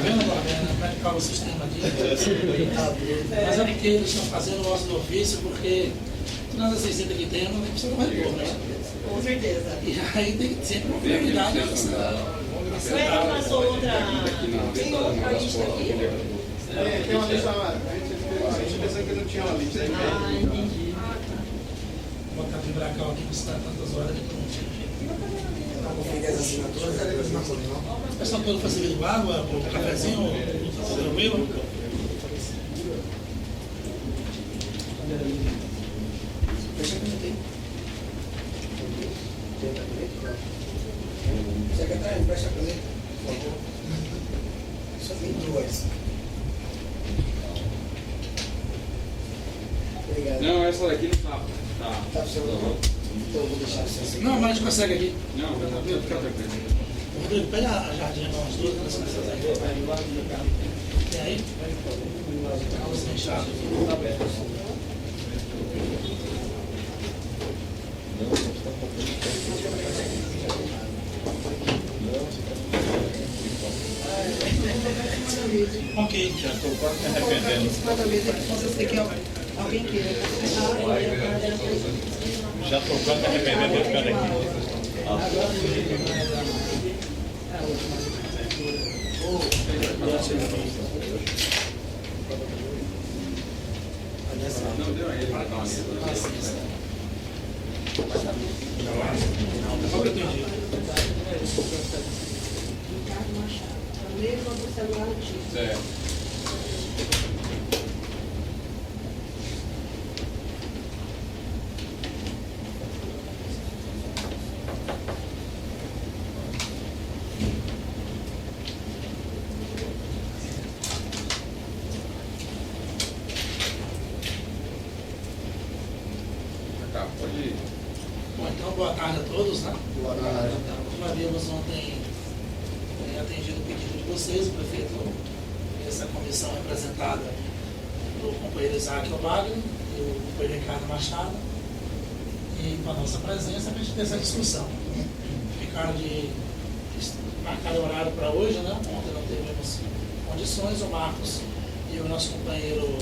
vendo, praticar o sistema aqui? Mas é porque eles estão fazendo o nosso ofício, porque todas as receitas que tem, não precisa mais pôr, né? Com certeza. E aí tem que sempre uma prioridade. Não é que passou outra. Tem outra lista aqui? Tem uma lista lá. A gente pensou que não tinha uma lista. Ah, entendi. Vou botar vibracal aqui, você está tantas horas que não tinha. Conferir as assinaturas, era mesma coisa, não? O pessoal todo foi servido com água, com cafezinho, tranquilo? Fecha a caneta aí. Secretário, fecha a caneta, por favor. Só tem duas. Obrigado. Não, essa daqui não tá. Tá pro seu nome? Então eu vou deixar você assim. Não, mas a gente consegue aqui. Não, fica tranquilo. Rodrigo, pega a jardinha para umas duas, né? Se você vai. Tem aí? Vamos deixar. Tá aberto. Ok. Já estou quase me arrependendo. Alguém queira. Já estou quase me arrependendo de ficar aqui. Não, deu aí para dar uma Qual que eu entendi? Ricardo Machado. A mesma do celular antigo. certo. Tá, pode ir. Bom, então boa tarde a todos, né? Boa tarde. Como havíamos ontem atendido o pedido de vocês, o prefeito, essa comissão representada pelo companheiro Isaac Wagner e o companheiro Ricardo Machado, e com a nossa presença, para a gente ter essa discussão. Ficaram de marcar o horário para hoje, né? Ontem não tivemos condições, o Marcos e o nosso companheiro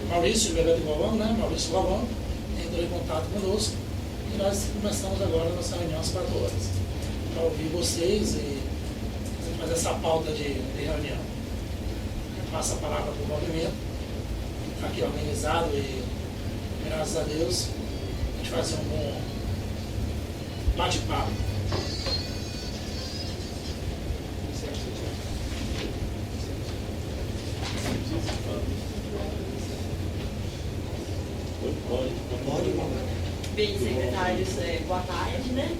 Maurício de Bebeto Galvão, né? Maurício Galvão, entrou em contato conosco e nós começamos agora a nossa reunião às 4 horas para ouvir vocês e fazer essa pauta de reunião. Eu passo a palavra para o movimento, está aqui organizado e, graças a Deus, a gente fazer um bom bate-papo. Bem, secretários, boa tarde, né?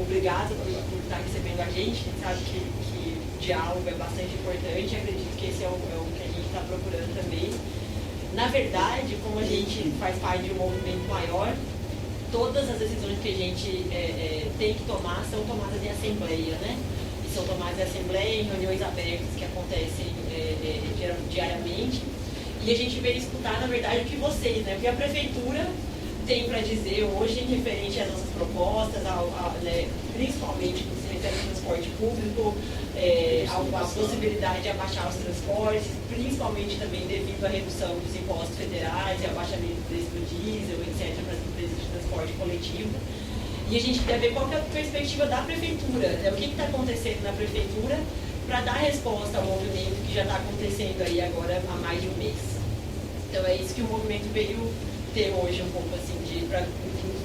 Obrigado por estar recebendo a gente. A gente sabe que o diálogo é bastante importante. Acredito que esse é o que a gente está procurando também. Na verdade, como a gente faz parte de um movimento maior, todas as decisões que a gente tem que tomar são tomadas em assembleia, né? E são tomadas em assembleia, em reuniões abertas que acontecem diariamente. E a gente veio escutar, na verdade, o que vocês, né? O que a prefeitura tem para dizer hoje em referente às nossas propostas, principalmente no que se refere ao transporte público, a possibilidade de abaixar os transportes, principalmente também devido à redução dos impostos federais e abaixamento do preço do diesel, etc., para as empresas de transporte coletivo. E a gente quer ver qual que é a perspectiva da prefeitura, né? O que está acontecendo na prefeitura para dar resposta ao movimento que já está acontecendo aí agora há mais de um mês. Então é isso que o movimento veio ter hoje, um pouco assim, para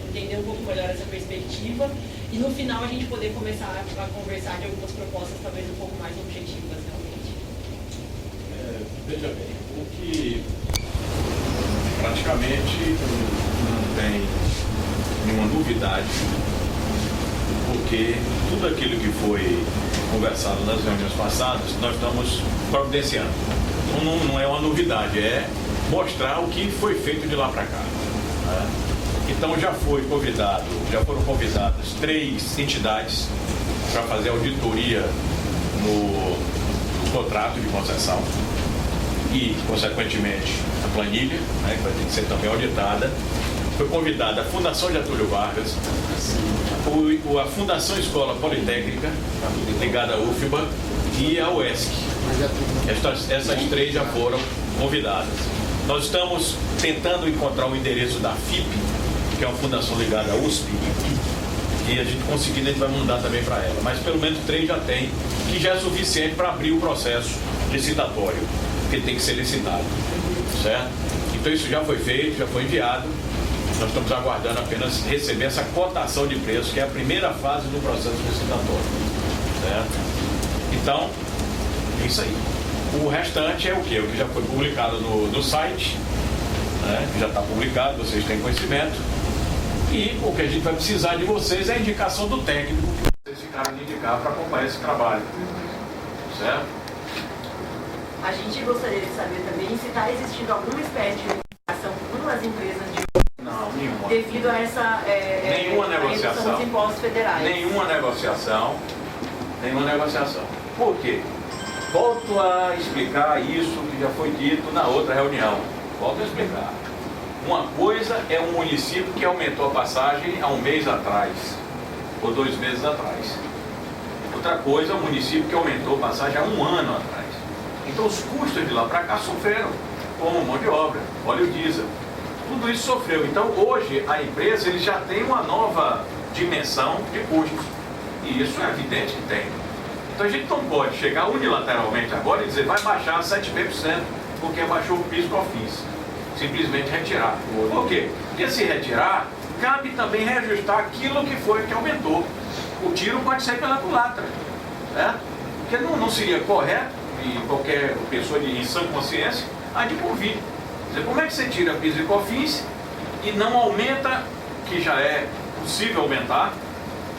entender um pouco melhor essa perspectiva e no final a gente poder começar a conversar de algumas propostas talvez um pouco mais objetivas realmente. Veja bem, o que praticamente não tem nenhuma novidade, porque tudo aquilo que foi conversado nas reuniões passadas, nós estamos providenciando. Então não é uma novidade, é mostrar o que foi feito de lá para cá. Né? Então já foram convidadas 3 entidades para fazer auditoria no contrato de concessão. e, consequentemente, a planilha, né, que vai ter que ser também auditada. Foi convidada a Fundação Getúlio Vargas, a Fundação Escola Politécnica, ligada à UFBA, e a UESC. Essas três já foram convidadas. Nós estamos tentando encontrar o endereço da FIP, que é uma fundação ligada à USP, e a gente conseguindo, a gente vai mandar também para ela. Mas pelo menos 3 já tem, que já é suficiente para abrir o processo licitatório, que tem que ser licitado, certo? Então isso já foi feito, já foi enviado. Nós estamos aguardando apenas receber essa cotação de preço, que é a primeira fase do processo licitatório, certo? Então, é isso aí. O restante é o quê? O que já foi publicado no site, né? Que já está publicado, vocês têm conhecimento. E o que a gente vai precisar de vocês é a indicação do técnico que vocês ficaram de indicar para acompanhar esse trabalho, certo? A gente gostaria de saber também se está existindo alguma espécie de negociação com as empresas de Não, nenhuma. devido a essa Nenhuma a redução negociação. dos impostos federais. Nenhuma negociação. Nenhuma negociação. Por quê? Volto a explicar isso que já foi dito na outra reunião. Volto a explicar. Uma coisa é um município que aumentou a passagem há um mês atrás, ou 2 meses atrás. Outra coisa é um município que aumentou a passagem há 1 ano atrás. Então os custos de lá para cá sofreram, como mão de obra, óleo diesel. Tudo isso sofreu. Então hoje a empresa ele já tem uma nova dimensão de custos. E isso é evidente que tem. Então a gente não pode chegar unilateralmente agora e dizer vai baixar 7,5%, porque baixou o PIS/COFINS. Simplesmente retirar. Por quê? Porque se retirar, cabe também reajustar aquilo que foi que aumentou. O tiro pode sair pela culatra, certo? Porque não seria correto, e qualquer pessoa de sã consciência, há de convir. Quer dizer, como é que você tira PIS e COFINS e não aumenta, que já é possível aumentar,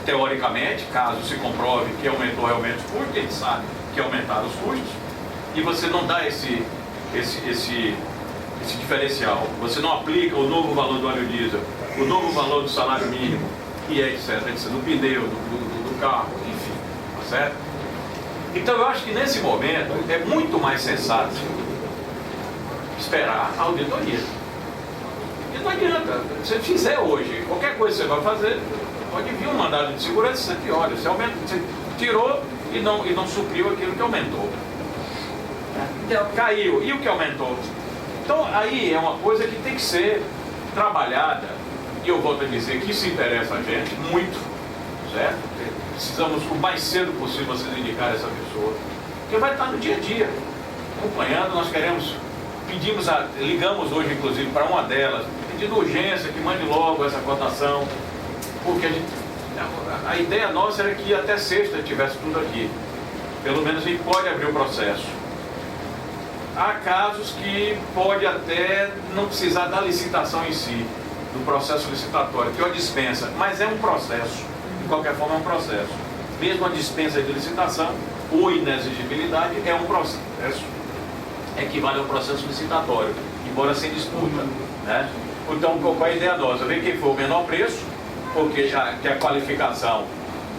teoricamente, caso se comprove que aumentou realmente os custos, a gente sabe que aumentaram os custos, e você não dá esse diferencial, você não aplica o novo valor do óleo diesel, o novo valor do salário mínimo, e etc, do pneu, do carro, enfim, tá certo? Então eu acho que nesse momento é muito mais sensato esperar a auditoria. E não adianta, se você fizer hoje, qualquer coisa que você vai fazer, pode vir um mandado de segurança que olha, você tirou e não supriu aquilo que aumentou. Então, caiu, e o que aumentou? Então aí é uma coisa que tem que ser trabalhada, e eu volto a dizer que isso interessa a gente muito, certo? Precisamos o mais cedo possível vocês indicar essa pessoa, que vai estar no dia a dia, acompanhando. Nós ligamos hoje inclusive para uma delas, pedindo urgência, que mande logo essa cotação, porque a ideia nossa era que até sexta tivesse tudo aqui, pelo menos a gente pode abrir o processo. Há casos que pode até não precisar da licitação em si, do processo licitatório, que é uma dispensa, mas é um processo, de qualquer forma é um processo. Mesmo a dispensa de licitação ou inexigibilidade é um processo, equivale ao processo licitatório, embora sem disputa, né? Então, qual é a ideia nossa? Ver quem for o menor preço, porque já que a qualificação,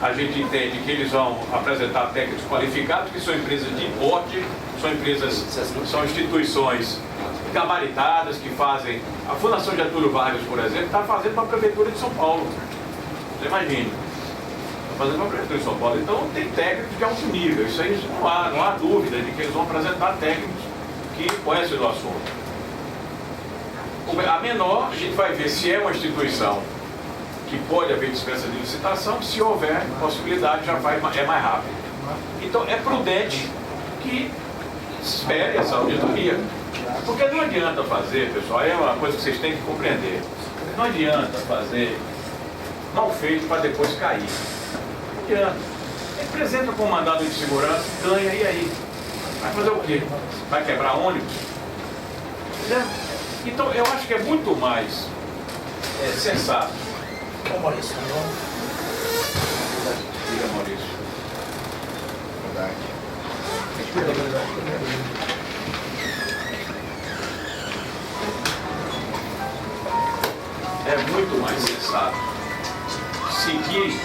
a gente entende que eles vão apresentar técnicos qualificados, que são empresas de porte, são instituições gabaritadas que fazem. A Fundação Getúlio Vargas, por exemplo, está fazendo para a Prefeitura de São Paulo. Você imagina. Está fazendo para a Prefeitura de São Paulo. Então tem técnicos de alto nível. Isso aí não há dúvida de que eles vão apresentar técnicos que conhecem do assunto. A menor, a gente vai ver se é uma instituição que pode haver dispensa de licitação, se houver possibilidade é mais rápido. Então é prudente que espere essa auditoria. Porque não adianta fazer, pessoal, é uma coisa que vocês têm que compreender. Não adianta fazer mal feito para depois cair. Não adianta. Apresenta com um mandado de segurança, ganha, e aí? Vai fazer o quê? Vai quebrar ônibus? Entendeu? Então eu acho que é muito mais sensato. Ô Maurício, tá bom? Diga, Maurício. É muito mais sensato seguir,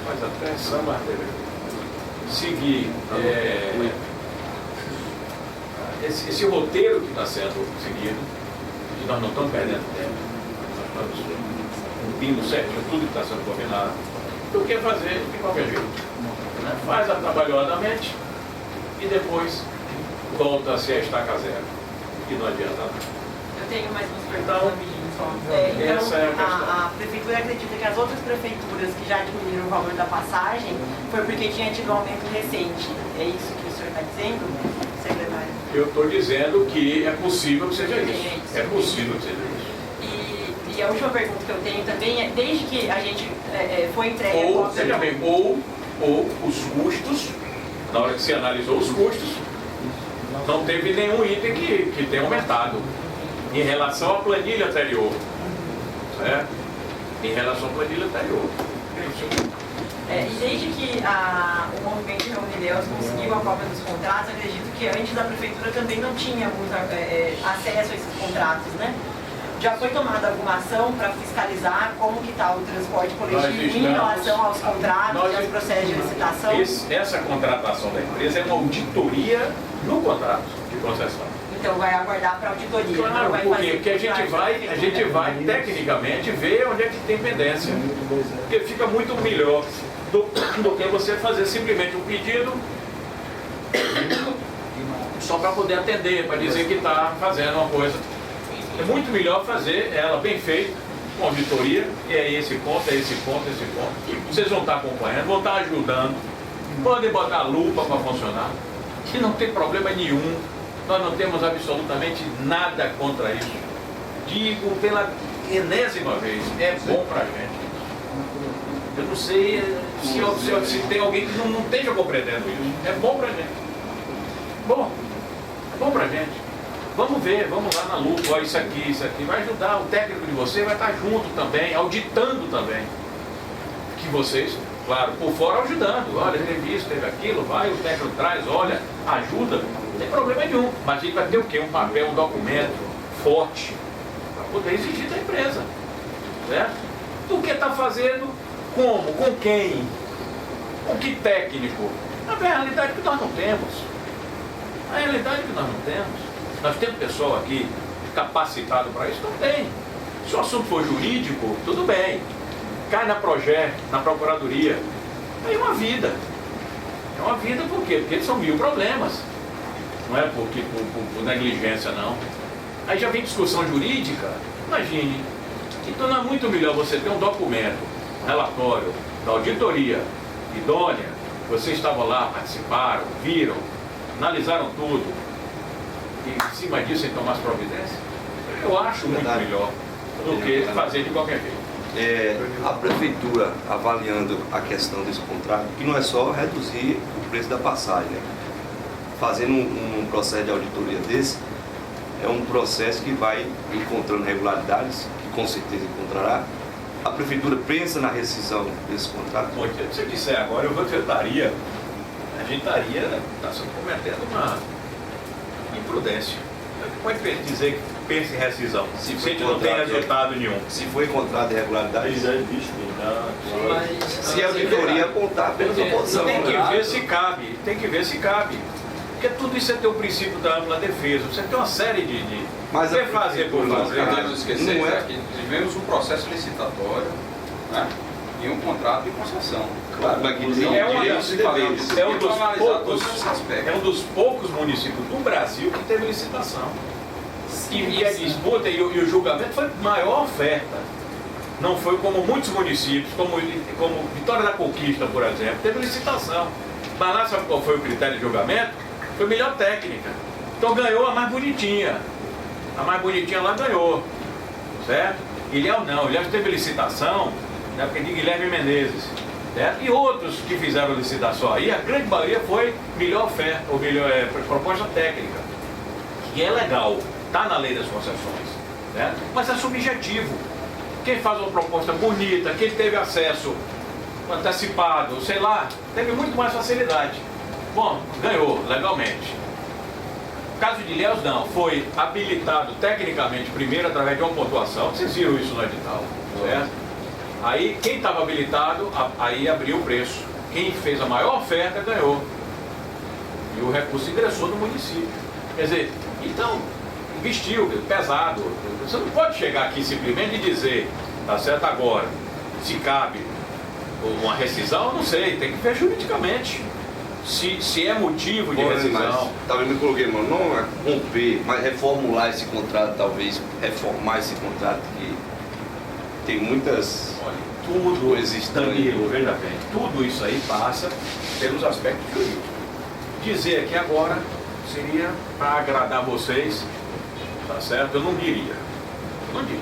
faz até samba, seguir esse roteiro que está sendo seguido, que nós não estamos perdendo tempo, nós estamos cumprindo certinho tudo que está sendo combinado, do que fazer de qualquer jeito. Né? Faz atabalhadamente e depois volta-se a estaca zero. E não adianta nada. Eu tenho mais umas perguntas Então, rapidinho só. essa é a questão. A prefeitura acredita que as outras prefeituras que já diminuíram o valor da passagem foi porque tinha tido um aumento recente. É isso que o senhor está dizendo, secretário? Eu estou dizendo que é possível que seja isso. É possível que seja isso. E a última pergunta que eu tenho também é, desde que a gente foi entregue a Ou, cópia seja do- bem, ou os custos, na hora que se analisou os custos, não teve nenhum item que tenha aumentado em relação à planilha anterior. Certo? Em relação à planilha anterior. e desde que o movimento Reunideus conseguiu a cópia dos contratos, acredito que antes da prefeitura também não tinha muito acesso a esses contratos, né? Já foi tomada alguma ação para fiscalizar como que está o transporte coletivo em relação aos contratos e aos processos de licitação? Essa contratação da empresa é uma auditoria no contrato de concessão. Então vai aguardar para auditoria. Claro, não vai por quê? fazer Porque a gente vai tecnicamente ver onde é que tem pendência. Porque fica muito melhor do que você fazer simplesmente um pedido só para poder atender, para dizer que está fazendo uma coisa. É muito melhor fazer ela bem feita, com auditoria, e é esse ponto, é esse ponto, é esse ponto. Vocês vão estar acompanhando, vão estar ajudando, podem botar a lupa para funcionar, que não tem problema nenhum. Nós não temos absolutamente nada contra isso. Digo pela enésima vez, é bom para a gente. Eu não sei se tem alguém que não esteja compreendendo isso. É bom para a gente. Bom, é bom para a gente. Vamos ver, vamos lá na luta, ó, isso aqui, vai ajudar, o técnico de você vai estar junto também, auditando também. Que vocês, claro, por fora ajudando, olha, teve isso, teve aquilo, vai, o técnico traz, olha, ajuda, não tem problema nenhum. Mas a gente vai ter o quê? Um papel, um documento forte, para poder exigir da empresa, certo? Do que está fazendo, como, com quem, com que técnico? Na realidade que nós não temos. A realidade que nós não temos. Nós temos pessoal aqui capacitado para isso? Não tem. Se o assunto for jurídico, tudo bem. Cai na Proger, na Procuradoria. Aí é uma vida. É uma vida por quê? Porque são 1000 problemas. Não é porque por negligência, não. Aí já vem discussão jurídica. Imagine. Então não é muito melhor você ter um documento, um relatório da auditoria idônea. Vocês estavam lá, participaram, viram, analisaram tudo. E em cima disso, sem tomar as providências, eu acho muito melhor do que fazer de qualquer jeito. A prefeitura avaliando a questão desse contrato, que não é só reduzir o preço da passagem, né? Fazendo um processo de auditoria desse, é um processo que vai encontrando regularidades, que com certeza encontrará. A prefeitura pensa na rescisão desse contrato? Se eu disser agora, a gente estaria cometendo uma imprudência. Pode dizer que pensa em rescisão, se a gente não tem resultado nenhum. Se for encontrada irregularidade, Mas, se a auditoria apontar pelas oposição. tem que ver se cabe. Porque tudo isso é ter o princípio da ampla defesa. Você tem uma série de Mas quer fazer por fazer. Não podemos esquecer Não é. que tivemos um processo licitatório, né, e um contrato de concessão. Claro, mas que É um direitos e deveres. É um dos poucos municípios do Brasil que teve licitação. E a disputa e o julgamento foi maior oferta. Não foi como muitos municípios, como Vitória da Conquista, por exemplo, teve licitação. Mas lá, sabe qual foi o critério de julgamento? Foi melhor técnica. Então ganhou a mais bonitinha. A mais bonitinha lá ganhou. Certo? Ilhéus não. Ilhéus teve licitação, na época de Guilherme Menezes. Certo? E outros que fizeram licitação aí, a grande maioria foi melhor oferta, ou melhor proposta técnica. Que é legal. Está na lei das concessões. Certo? Mas é subjetivo. Quem faz uma proposta bonita, quem teve acesso antecipado, sei lá, teve muito mais facilidade. Bom, ganhou legalmente. O caso de Ilhéus não, foi habilitado tecnicamente primeiro através de uma pontuação. Vocês viram isso no edital, certo? Aí quem estava habilitado, aí abriu o preço. Quem fez a maior oferta ganhou. E o recurso ingressou no município. Quer dizer, então, vestiu, pesado. Você não pode chegar aqui simplesmente e dizer, tá certo agora, se cabe uma rescisão, eu não sei, tem que ver juridicamente. Se é motivo de rescisão. Talvez me coloquei, mano, não é romper, mas reformular esse contrato, talvez reformar esse contrato que tem muitas Tudo, coisas Danilo, veja bem, tudo isso aí passa pelos aspectos jurídicos. Dizer aqui agora seria para agradar vocês, tá certo? Eu não diria. Porque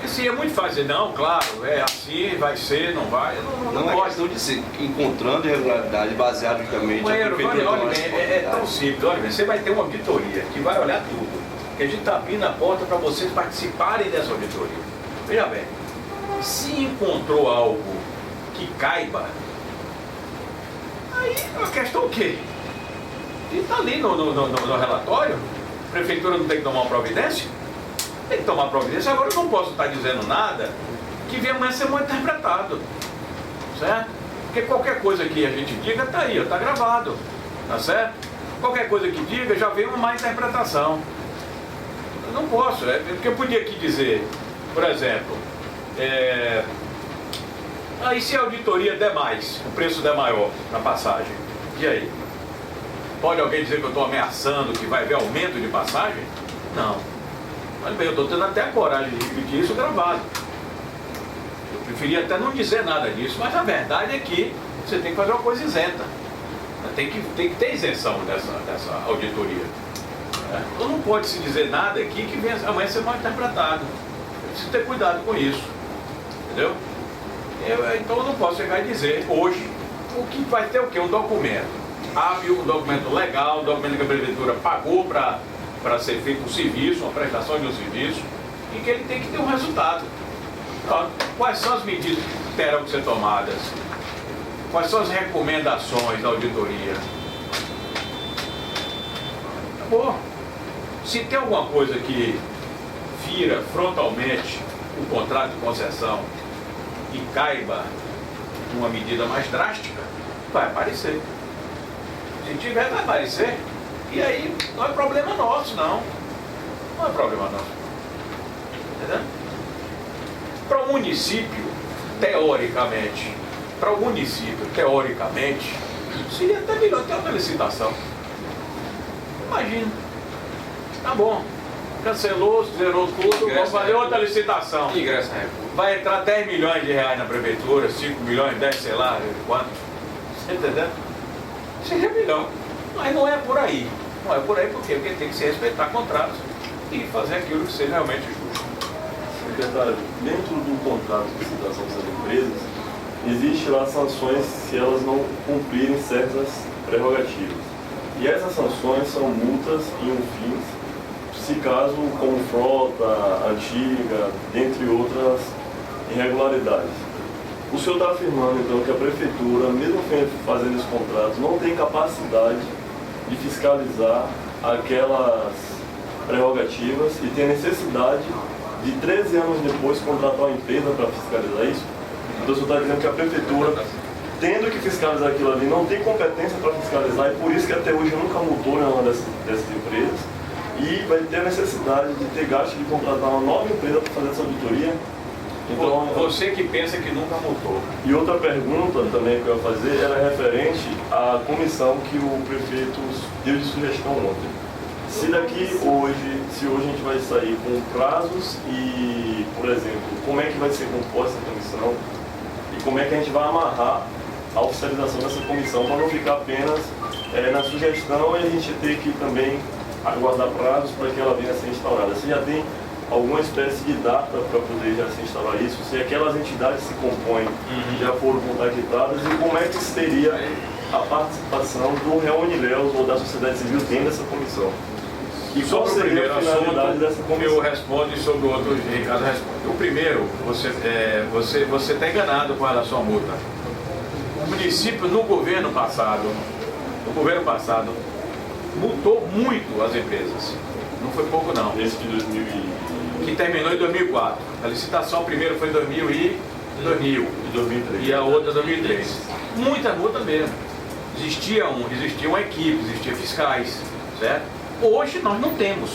se é muito fácil, não, claro, é assim, vai ser, não vai, não é pode. questão de ser encontrando irregularidade baseado unicamente Olha bem, é tão simples, olha bem, você vai ter uma auditoria que vai olhar tudo. Que a gente está abrindo a porta para vocês participarem dessa auditoria. Veja bem, se encontrou algo que caiba, aí a questão é o quê? E está ali no relatório, a prefeitura não tem que tomar uma providência? Tem que tomar providência. Agora eu não posso estar dizendo nada que venha amanhã ser mal interpretado, certo? Porque qualquer coisa que a gente diga está aí, está gravado, tá certo? Qualquer coisa que diga já vem uma má interpretação. Eu não posso, porque eu podia aqui dizer, por exemplo, aí se a auditoria der mais, o preço der maior na passagem, e aí? Pode alguém dizer que eu estou ameaçando que vai haver aumento de passagem? Não. Olha bem, eu estou tendo até a coragem de repetir isso gravado. Eu preferia até não dizer nada disso, mas a verdade é que você tem que fazer uma coisa isenta. Tem que ter isenção dessa auditoria. Então não pode se dizer nada aqui que venha amanhã ser mal interpretado. Eu preciso ter cuidado com isso. Entendeu? Então eu não posso chegar e dizer hoje o que vai ter o quê? Um documento. Um documento legal, um documento que a prefeitura pagou para ser feito um serviço, uma prestação de um serviço, e que ele tem que ter um resultado. Então, quais são as medidas que terão que ser tomadas? Quais são as recomendações da auditoria? Acabou. Se tem alguma coisa que vira frontalmente o contrato de concessão e caiba uma medida mais drástica, vai aparecer. Se tiver, vai aparecer. E aí, não é problema nosso, não. Não é problema nosso. Entendeu? Para o município, teoricamente, seria até melhor ter uma licitação. Imagina. Tá bom. Cancelou, zerou tudo, vamos fazer outra licitação. Ingresso, Vai entrar 10 milhões de reais na prefeitura, 5 milhões, 10, sei lá, quanto. Você entendeu? Seria melhor. Mas não é por aí. Não é por aí por quê? Porque tem que se respeitar contratos e fazer aquilo que seja realmente justo. Secretário, dentro do contrato de licitação das empresas, existe lá sanções se elas não cumprirem certas prerrogativas. E essas sanções são multas e fins, se caso como frota antiga, dentre outras irregularidades. O senhor está afirmando então que a prefeitura, mesmo fazendo esse contrato, não tem capacidade de fiscalizar aquelas prerrogativas e tem necessidade de 13 anos depois contratar uma empresa para fiscalizar isso? Então o senhor está dizendo que a prefeitura, tendo que fiscalizar aquilo ali, não tem competência para fiscalizar, e por isso que até hoje nunca multou nenhuma dessas empresas, e vai ter a necessidade de ter gasto de contratar uma nova empresa para fazer essa auditoria. Então, você que pensa que nunca multou. E outra pergunta também que eu ia fazer era referente à comissão que o prefeito deu de sugestão ontem. Se hoje a gente vai sair com prazos e, por exemplo, como é que vai ser composta essa comissão e como é que a gente vai amarrar a oficialização dessa comissão para não ficar apenas na sugestão e a gente ter que também aguardar prazos para que ela venha a ser instaurada. Você já tem alguma espécie de data para poder já se instalar isso? Se aquelas entidades se compõem, já foram contactadas, e como é que seria a participação do Reunileus ou da sociedade civil dentro dessa comissão? E qual Sobre o seria primeiro a finalidade dessa assunto, comissão? eu respondo e sobre o outro, Ricardo responde. O primeiro, você está enganado com relação à multa. O município, no governo passado, multou muito as empresas. Não foi pouco, não. Esse de 2000 que terminou em 2004. A licitação primeiro foi em 2000 e 2003. E a outra 2003. Muita multa mesmo. Existia uma equipe, existia fiscais, certo? Hoje nós não temos.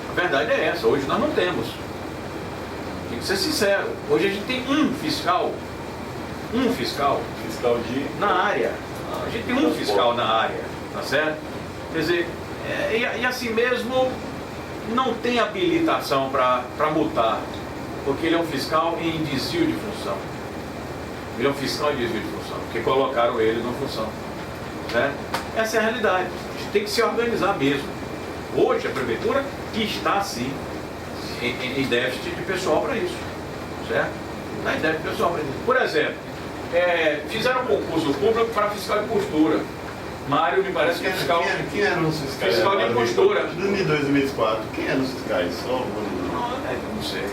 A verdade é essa, hoje nós não temos. Tem que ser sincero. Hoje a gente tem um fiscal Fiscal de... na área. A gente tem um fiscal na área, tá certo? Quer dizer, e assim mesmo não tem habilitação para multar, porque ele é um fiscal em desvio de função. Ele é um fiscal em desvio de função, porque colocaram ele numa função, certo? Essa é a realidade. A gente tem que se organizar mesmo. Hoje a prefeitura está sim em déficit de pessoal para isso, certo? Está em déficit de pessoal para isso. Por exemplo, fizeram um concurso público para fiscal de costura. Mário me parece que é fiscal. Quem eram os fiscais? Fiscal de costura. De 2002 e 2004, quem eram os fiscais? Só Eu não sei.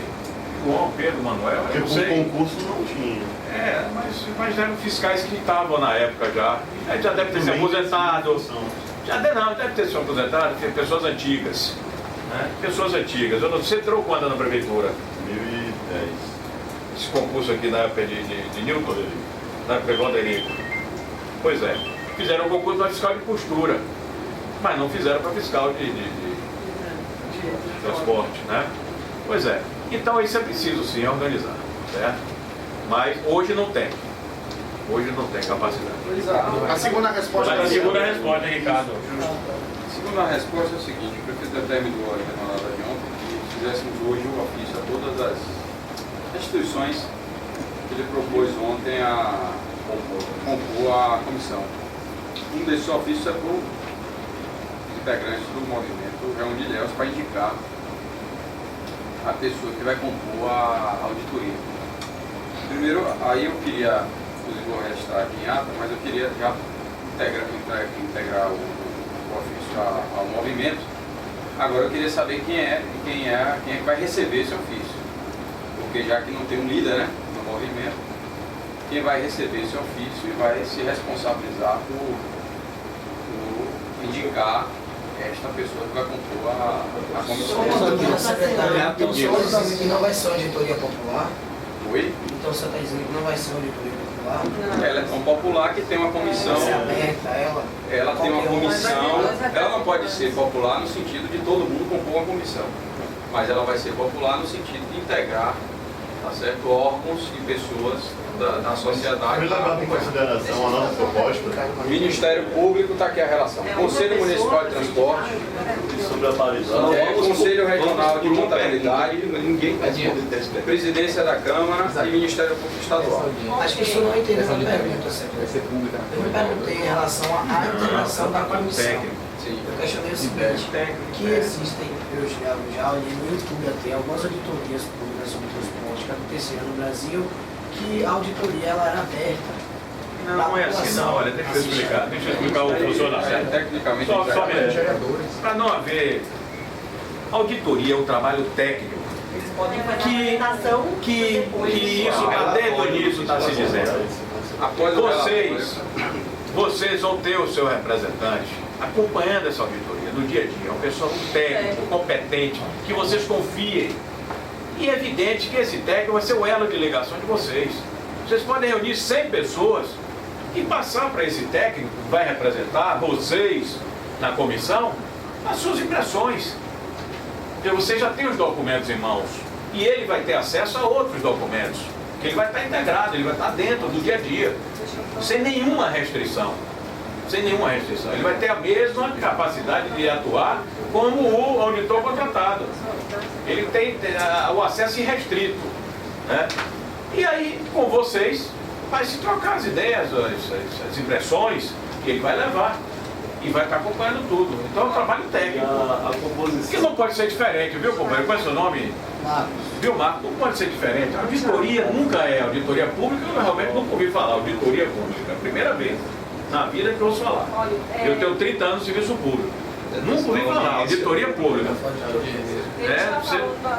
João, Pedro, Manuel, eu não porque sei. o concurso não tinha. Mas eram fiscais que estavam na época já. Já deve ter se aposentado. Deve ter se aposentado, pessoas antigas. Né? Pessoas antigas. Você entrou quando na prefeitura? 2010. Esse concurso aqui na época de Newton, na época de Valderico. Pois é. Fizeram o concurso para fiscal de costura, mas não fizeram para fiscal de transporte, né? Pois é. Então isso é preciso sim organizar, certo? Mas hoje não tem. Hoje não tem capacidade. A segunda resposta. Mas a segunda resposta, Ricardo. A segunda resposta é o seguinte: o prefeito determinou aí na nota de ontem que fizéssemos hoje um ofício a todas as instituições que ele propôs ontem a compor a comissão. Um desses ofícios é para os integrantes do movimento Reúne Ilhéus para indicar a pessoa que vai compor a auditoria. Primeiro, aí eu queria, inclusive vou registrar aqui em ata, mas eu queria já integrar o ofício ao movimento. Agora eu queria saber quem é que vai receber esse ofício. Porque já que não tem um líder, né, no movimento, quem vai receber esse ofício e vai se responsabilizar por indicar esta pessoa que vai compor a comissão. Então, secretariado, então você está dizendo que não vai ser auditoria popular? Oi? Então você está dizendo que não vai ser auditoria popular? Ela é tão popular que tem uma comissão. Vai ser aberta ela? Ela tem uma comissão. Ela não pode ser popular no sentido de todo mundo compor uma comissão. Mas ela vai ser popular no sentido de integrar, tá certo, órgãos e pessoas da sociedade. Foi levado em consideração a nossa proposta Ministério Público, está aqui a relação. Conselho Municipal de Transporte, sobre a paridade. Conselho Regional de Contabilidade, Ninguém vai responder. Presidência da Câmara e Ministério Público Estadual. Acho que isso não entendeu a pergunta, secretário. Eu me perguntei em relação à integração da comissão. Eu questionei o seguinte, que existem, eu já olhei no YouTube até algumas auditorias públicas sobre transporte que aconteceram no Brasil, que a auditoria ela era aberta. Não é assim não, olha, deixa eu explicar o funcionamento. Tecnicamente, Só para não haver auditoria, é um trabalho técnico. Eles podem fazer uma apresentação Que isso, até nisso está se dizendo. após Vocês vão ter o seu representante acompanhando essa auditoria no dia a dia, um pessoal técnico, competente, que vocês confiem. E é evidente que esse técnico vai ser o elo de ligação de vocês. Vocês podem reunir 100 pessoas e passar para esse técnico que vai representar vocês na comissão as suas impressões. Porque você já tem os documentos em mãos e ele vai ter acesso a outros documentos, que ele vai estar integrado, ele vai estar dentro do dia a dia, sem nenhuma restrição. Sem nenhuma restrição. Ele vai ter a mesma capacidade de atuar como o auditor contratado. Ele tem o acesso irrestrito, né? E aí, com vocês, vai se trocar as ideias, as impressões que ele vai levar. E vai estar acompanhando tudo. Então é um trabalho técnico. A composição. Que não pode ser diferente, viu, companheiro? Qual é o seu nome? Marcos. Viu, Marcos? Não pode ser diferente. A auditoria nunca é auditoria pública, eu realmente nunca ouvi falar auditoria pública. É a primeira vez na vida que eu ouço falar. Eu tenho 30 anos de serviço público. Nunca ouvi falar, auditoria pública.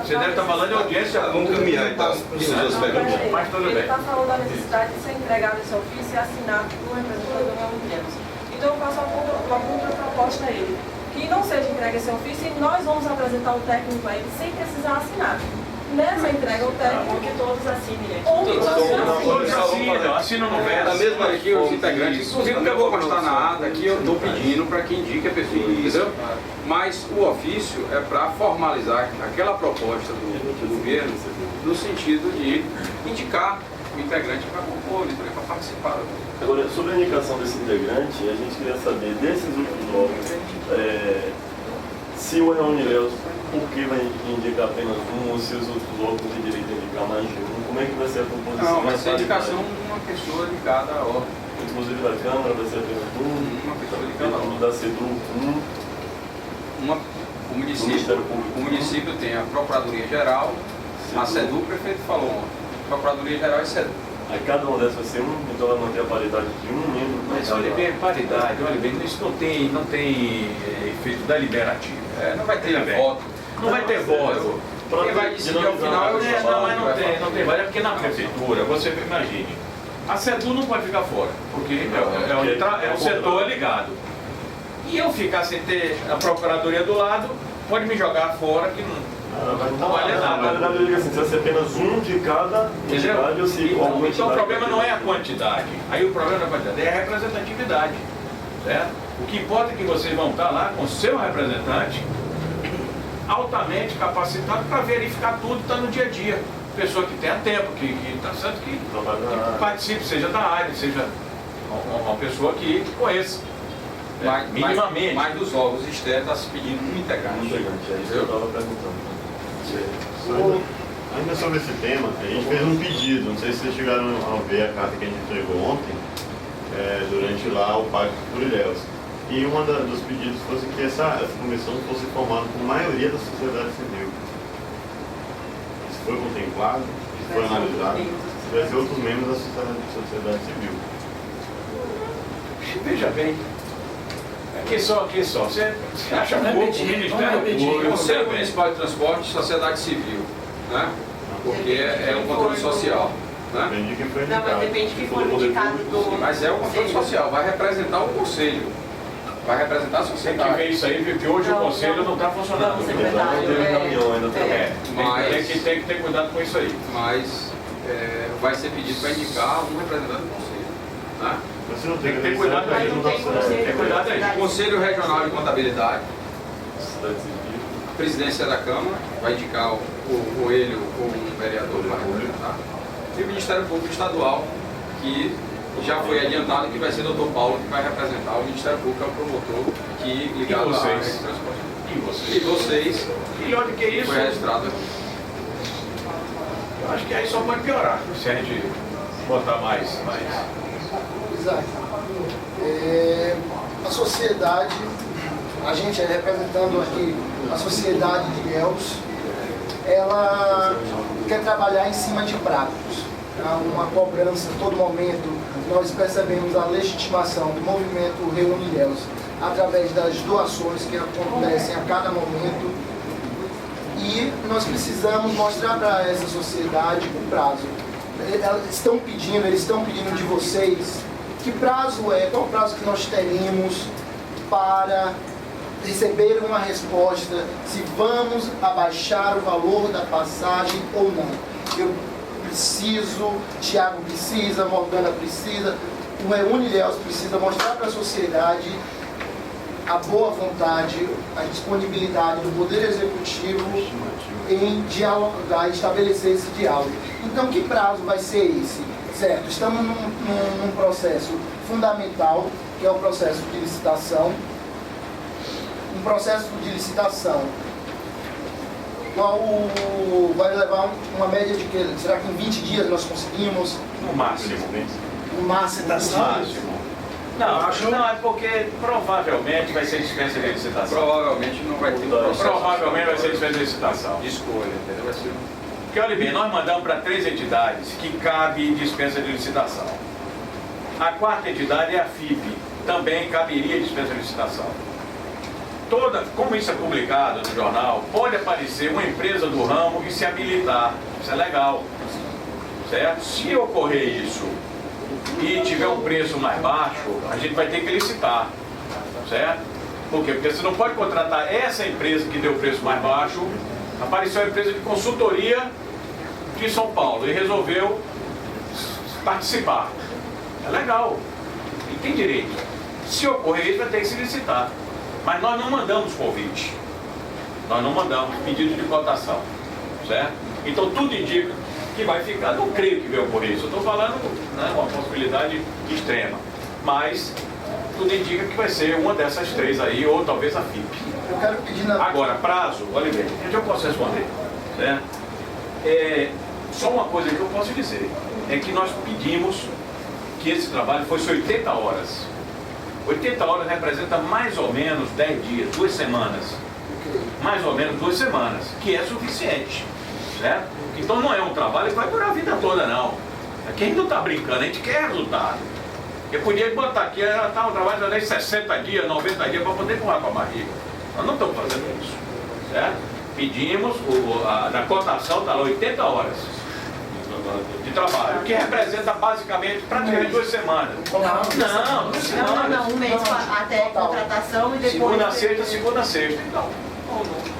Você deve estar falando de audiência Vamos pública. caminhar então. As perguntas. Mas tudo Ele bem. está falando da necessidade de ser entregado esse ofício e assinado por um representante do movimento. Então eu faço uma contraproposta a ele. Que não seja entregue esse ofício e nós vamos apresentar o técnico a ele sem precisar assinar. nessa entrega ao técnico que todos assinem aqui. Todos assinam no verso. Da mesma aqui, os integrantes, inclusive que eu vou constar na ata aqui, eu estou pedindo para que indique a pessoa, entendeu? Mas o ofício é para formalizar aquela proposta do governo, no sentido de indicar o integrante para compor, para participar. Agora, sobre a indicação desse integrante, a gente queria saber desses outros órgãos, se o Reunileus, por que vai indicar apenas um, ou se os outros órgãos têm direito a indicar mais de um, como é que vai ser a composição? Não, vai ser a indicação de uma pessoa de cada órgão. Inclusive da Câmara vai ser apenas Uma pessoa de cada órgão. da CEDU, O município tem a Procuradoria Geral, a CEDU, o prefeito falou ontem. Procuradoria Geral e CEDU. Aí cada uma dessas vai ser um, então vai manter a paridade de um membro. Mas olha bem, paridade, olha bem, isso não tem efeito deliberativo. Não vai ter voto. Não vai ter voto. Quem vai decidir ao final é o Não, mas não tem. Olha, porque na prefeitura, você imagine, a CEDU não pode ficar fora, porque é o setor ligado. E eu ficar sem ter a procuradoria do lado, pode me jogar fora que não vale Na nada. verdade, eu digo assim, se vai ser apenas um de cada entidade, eu sei qual Então o entidade problema não é a quantidade. Aí o problema da quantidade é a representatividade. Certo? O que importa é que vocês vão estar lá com o seu representante altamente capacitado para verificar tudo que está no dia a dia. Pessoa que tenha tempo, que está certo, que participe, seja da área, seja uma pessoa que conheça. Minimamente. Mas dos órgãos externos está se pedindo um integrante. É isso que eu estava perguntando. Ainda sobre esse tema, a gente fez um pedido, não sei se vocês chegaram a ver a carta que a gente entregou ontem, durante lá o Pacto por Ilhéus. E um dos pedidos fosse que essa comissão fosse formada por maioria da sociedade civil. Isso foi contemplado, isso foi analisado, vai ser outros membros da sociedade civil. Veja bem. Aqui só. Você acha pouco o Ministério Público, Conselho Municipal de Transporte e Sociedade Civil, né? Porque é um controle social. Né? Depende de quem foi Não, indicado. mas depende de quem for indicado do... Mas é o controle social, vai representar o conselho, vai representar a Tem que sociedade. ver isso aí, porque hoje o conselho não está funcionando. Não, secretário. Não teve reunião ainda também. Tem que ter cuidado com isso aí. Mas vai ser pedido para indicar um representante do conselho. Né? Mas se não Tem tem que ter cuidado aí. Mas não tem conselho. Tem cuidado aí. Conselho Regional de Contabilidade, Sociedade civil. a presidência da Câmara, vai indicar ou ele ou um vereador para representar. E o Ministério Público Estadual, que já foi adiantado que vai ser o Dr. Paulo que vai representar. O Ministério Público é o promotor que ligado à área de transporte. E vocês, E olha que isso, foi registrado aqui. eu acho que aí só pode piorar, se a gente botar mais. Isaac, a sociedade, a gente representando aqui a sociedade de Ilhéus, ela quer trabalhar em cima de pratos. Há uma cobrança a todo momento. Nós percebemos a legitimação do movimento Reúne Ilhéus através das doações que acontecem a cada momento. E nós precisamos mostrar para essa sociedade o prazo. Eles estão pedindo de vocês que prazo qual o prazo que nós teremos para receber uma resposta se vamos abaixar o valor da passagem ou não. Eu preciso, Tiago precisa, Morgana precisa, o Reúne Ilhéus precisa mostrar para a sociedade a boa vontade, a disponibilidade do Poder Executivo em dialogar, estabelecer esse diálogo. Então, que prazo vai ser esse? Certo, estamos num processo fundamental, que é o processo de licitação. Um processo de licitação, qual vai levar uma média de que? Será que em 20 dias nós conseguimos? No máximo. No máximo. Não, é porque provavelmente vai ser dispensa de licitação. Provavelmente não vai ter processo. Provavelmente vai ser dispensa de licitação. De escolha, entendeu? Vai ser Porque olha bem, nós mandamos para 3 entidades que cabe dispensa de licitação. A 4ª entidade é a FIP, também caberia dispensa de licitação. Como isso é publicado no jornal, pode aparecer uma empresa do ramo e se habilitar. Isso é legal. Certo? Se ocorrer isso e tiver um preço mais baixo, a gente vai ter que licitar. Certo? Por quê? Porque você não pode contratar essa empresa que deu o preço mais baixo Apareceu uma empresa de consultoria de São Paulo e resolveu participar. É legal, e tem direito. Se ocorrer isso, vai ter que se licitar. Mas nós não mandamos convite. Nós não mandamos pedido de cotação. Certo? Então tudo indica que vai ficar. Não creio que vai ocorrer isso. Eu estou falando, né, uma possibilidade extrema. Mas tudo indica que vai ser uma dessas três aí, ou talvez a FIP. Eu quero pedir na... Agora, prazo, Oliveira, onde eu posso responder? Certo? Só uma coisa que eu posso dizer, é que nós pedimos que esse trabalho fosse 80 horas. 80 horas representa mais ou menos 10 dias, 2 semanas. Mais ou menos 2 semanas, que é suficiente. Certo? Então não é um trabalho que vai durar a vida toda, não. Aqui a gente não está brincando, a gente quer resultado. Eu podia botar aqui, um trabalho de 60 dias, 90 dias, para poder empurrar com a barriga. Nós não estamos fazendo isso. Certo? Pedimos, na cotação está lá 80 horas de trabalho, que representa basicamente praticamente 2 semanas. Não, 2 semanas. Não, um mês até contratação e depois... Segunda a sexta. Então,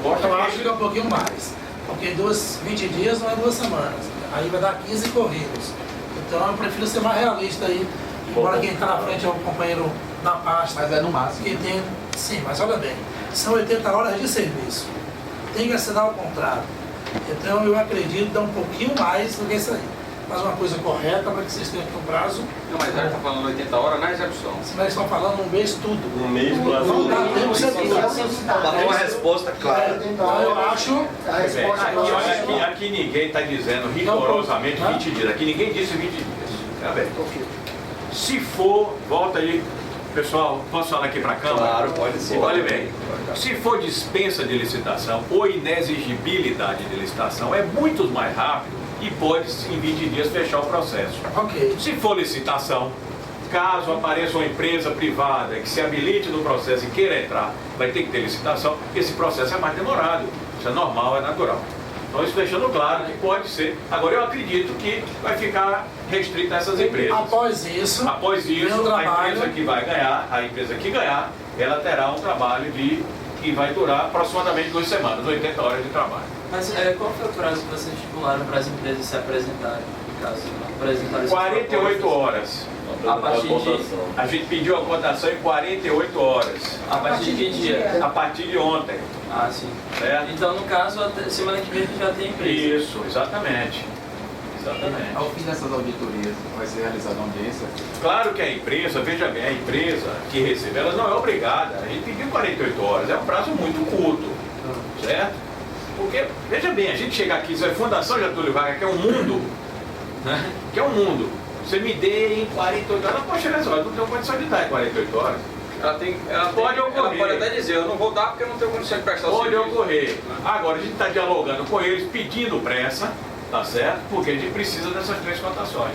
Eu acho que é um pouquinho mais. Porque 20 dias não é 2 semanas. Aí vai dar 15 corridos. Então eu prefiro ser mais realista aí. Embora quem está na frente é o companheiro da pasta. Mas é no máximo. Que tem, sim, mas olha bem, são 80 horas de serviço. Tem que assinar o contrato. Então eu acredito dar um pouquinho mais do que isso aí. Mas uma coisa correta para que vocês tenham um prazo. Não, mas ela está falando 80 horas na execução. Se nós estamos falando um mês tudo. Um mês para Não dá tempo de ser tudo. Dar uma resposta clara. Então eu acho. A resposta Aqui, olha, aqui ninguém está dizendo rigorosamente 20 dias. Aqui ninguém disse 20 dias. Tá bem. Se for, volta aí, pessoal, posso falar aqui para a Câmara? Claro, pode ser. Olha bem, se for dispensa de licitação ou inexigibilidade de licitação, é muito mais rápido e pode, em 20 dias, fechar o processo. Ok. Se for licitação, caso apareça uma empresa privada que se habilite no processo e queira entrar, vai ter que ter licitação, esse processo é mais demorado. Isso é normal, é natural. Então isso deixando claro que pode ser. Agora eu acredito que vai ficar restrito a essas empresas. Após isso, a empresa que vai ganhar, a empresa que ganhar, ela terá um trabalho que vai durar aproximadamente 2 semanas, 80 horas de trabalho. Mas qual foi o prazo que vocês estipularam para as empresas se apresentarem? No caso, apresentarem 48 horas. A partir de... A gente pediu a cotação em 48 horas. A partir de que dia? A partir de ontem. Ah, sim. Certo? Então, no caso, semana que vem já tem empresa. Isso, exatamente. Exatamente. Ao fim dessas auditorias, vai ser realizada uma audiência? Claro que a empresa, veja bem, a empresa que recebe, ela não é obrigada. A gente pediu 48 horas, é um prazo muito curto. Certo? Porque, veja bem, a gente chega aqui, isso é Fundação Getúlio Vargas, que é um mundo, né? Que é um mundo. Você me dê em 48 horas, não pode chegar nessa hora, não tenho condição de dar em 48 horas. Pode ocorrer. Ela pode até dizer, eu não vou dar porque eu não tenho condição de prestar o Pode serviço. ocorrer. Agora a gente está dialogando com eles, pedindo pressa, tá certo? Porque a gente precisa dessas 3 cotações.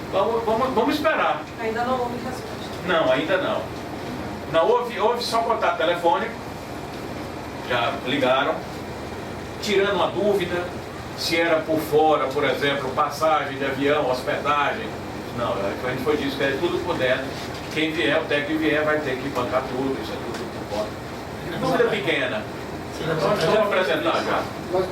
Então vamos esperar. Ainda não houve resposta. Não, ainda não. Não, houve só contato telefônico, já ligaram, tirando uma dúvida, se era por fora, por exemplo, passagem de avião, hospedagem. Não, a gente foi disso, que é tudo por dentro. Quem vier, o técnico que vier, vai ter que bancar tudo, isso é tudo por fora. Dúvida pequena. Vamos apresentar já.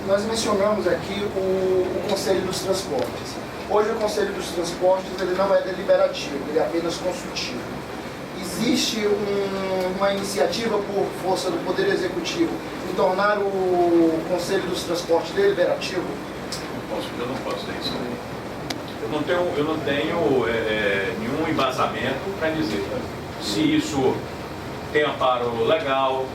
Nós mencionamos aqui o Conselho dos Transportes. Hoje o Conselho dos Transportes ele não é deliberativo, ele é apenas consultivo. Existe uma iniciativa por força do Poder Executivo em tornar o Conselho dos Transportes deliberativo? Eu não posso dizer isso. Eu não tenho nenhum embasamento para dizer se isso tem amparo legal,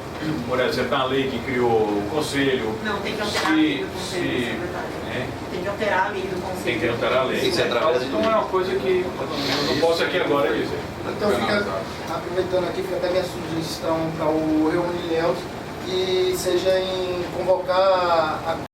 por exemplo, a lei que criou o Conselho. Não, tem que alterar a lei do Conselho. Tem que alterar a lei do Conselho. Tem que alterar a lei. Tem que ser através de Então é uma coisa que eu não posso aqui agora dizer. Então, aproveitando aqui, fica até minha sugestão para o Reúne Neus, que seja em convocar a